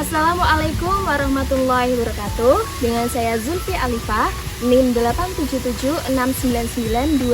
Assalamualaikum warahmatullahi wabarakatuh. Dengan saya Zulfi Alifa, NIM 877699296.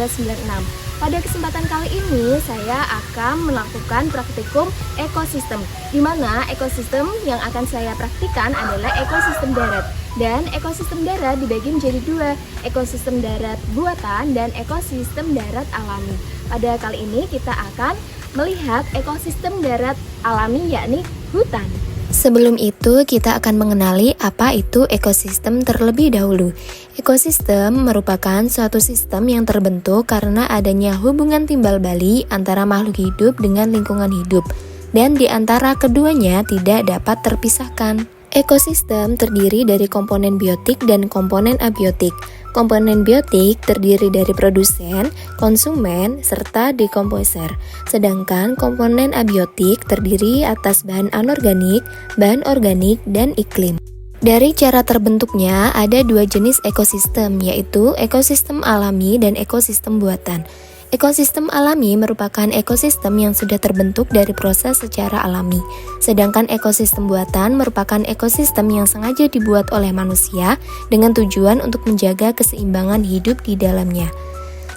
Pada kesempatan kali ini saya akan melakukan praktikum ekosistem, di mana ekosistem yang akan saya praktikan adalah ekosistem darat. Dan ekosistem darat dibagi menjadi dua, ekosistem darat buatan dan ekosistem darat alami. Pada kali ini kita akan melihat ekosistem darat alami, yakni hutan. Sebelum itu, kita akan mengenali apa itu ekosistem terlebih dahulu. Ekosistem merupakan suatu sistem yang terbentuk karena adanya hubungan timbal balik antara makhluk hidup dengan lingkungan hidup, dan di antara keduanya tidak dapat terpisahkan. Ekosistem terdiri dari komponen biotik dan komponen abiotik. Komponen biotik terdiri dari produsen, konsumen, serta dekomposer. Sedangkan komponen abiotik terdiri atas bahan anorganik, bahan organik, dan iklim. Dari cara terbentuknya ada dua jenis ekosistem, yaitu ekosistem alami dan ekosistem buatan. Ekosistem alami merupakan ekosistem yang sudah terbentuk dari proses secara alami. Sedangkan ekosistem buatan merupakan ekosistem yang sengaja dibuat oleh manusia dengan tujuan untuk menjaga keseimbangan hidup di dalamnya.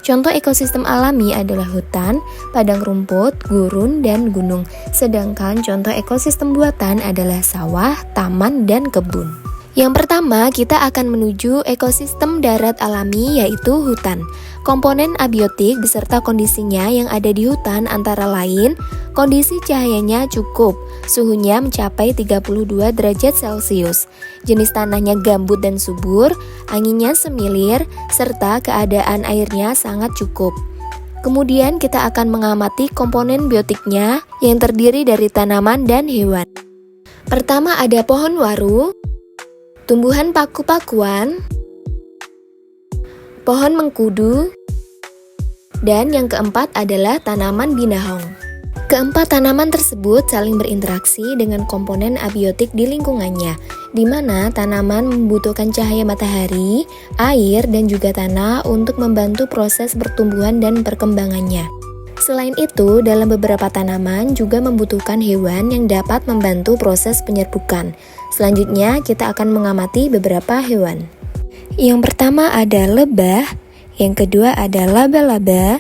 Contoh ekosistem alami adalah hutan, padang rumput, gurun, dan gunung. Sedangkan contoh ekosistem buatan adalah sawah, taman, dan kebun. Yang pertama, kita akan menuju ekosistem darat alami, yaitu hutan. Komponen abiotik beserta kondisinya yang ada di hutan antara lain, kondisi cahayanya cukup, suhunya mencapai 32 derajat Celcius, jenis tanahnya gambut dan subur, anginnya semilir, serta keadaan airnya sangat cukup. Kemudian kita akan mengamati komponen biotiknya yang terdiri dari tanaman dan hewan. Pertama ada pohon waru, tumbuhan paku-pakuan, pohon mengkudu, dan yang keempat adalah tanaman binahong. Keempat tanaman tersebut saling berinteraksi dengan komponen abiotik di lingkungannya, di mana tanaman membutuhkan cahaya matahari, air, dan juga tanah untuk membantu proses pertumbuhan dan perkembangannya. Selain itu, dalam beberapa tanaman juga membutuhkan hewan yang dapat membantu proses penyerbukan. Selanjutnya, kita akan mengamati beberapa hewan. Yang pertama ada lebah, yang kedua ada laba-laba,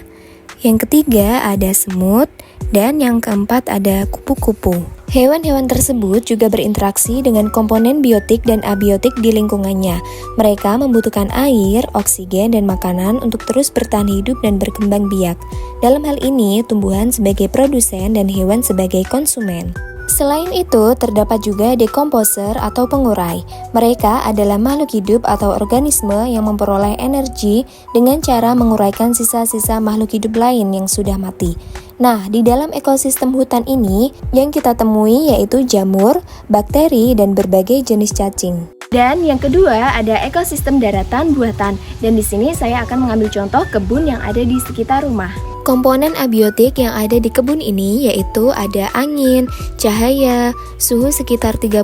yang ketiga ada semut, dan yang keempat ada kupu-kupu. Hewan-hewan tersebut juga berinteraksi dengan komponen biotik dan abiotik di lingkungannya. Mereka membutuhkan air, oksigen, dan makanan untuk terus bertahan hidup dan berkembang biak. Dalam hal ini, tumbuhan sebagai produsen dan hewan sebagai konsumen. Selain itu, terdapat juga dekomposer atau pengurai. Mereka adalah makhluk hidup atau organisme yang memperoleh energi dengan cara menguraikan sisa-sisa makhluk hidup lain yang sudah mati. Nah, di dalam ekosistem hutan ini, yang kita temui yaitu jamur, bakteri, dan berbagai jenis cacing. Dan yang kedua ada ekosistem daratan buatan. Dan di sini saya akan mengambil contoh kebun yang ada di sekitar rumah. Komponen abiotik yang ada di kebun ini yaitu ada angin, cahaya, suhu sekitar 35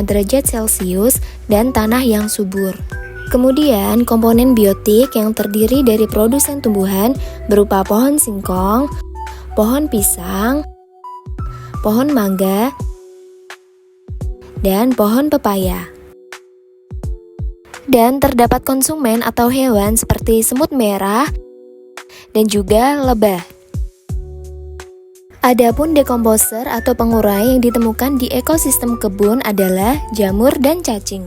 derajat Celcius, dan tanah yang subur. Kemudian komponen biotik yang terdiri dari produsen tumbuhan berupa pohon singkong, pohon pisang, pohon mangga, dan pohon pepaya. Dan terdapat konsumen atau hewan seperti semut merah dan juga lebah. Adapun dekomposer atau pengurai yang ditemukan di ekosistem kebun adalah jamur dan cacing.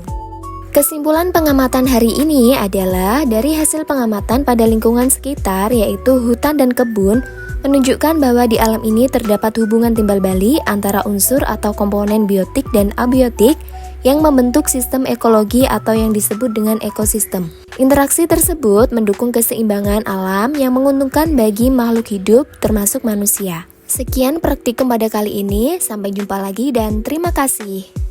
Kesimpulan pengamatan hari ini adalah dari hasil pengamatan pada lingkungan sekitar yaitu hutan dan kebun menunjukkan bahwa di alam ini terdapat hubungan timbal balik antara unsur atau komponen biotik dan abiotik yang membentuk sistem ekologi atau yang disebut dengan ekosistem. Interaksi tersebut mendukung keseimbangan alam yang menguntungkan bagi makhluk hidup termasuk manusia. Sekian praktikum pada kali ini, sampai jumpa lagi dan terima kasih.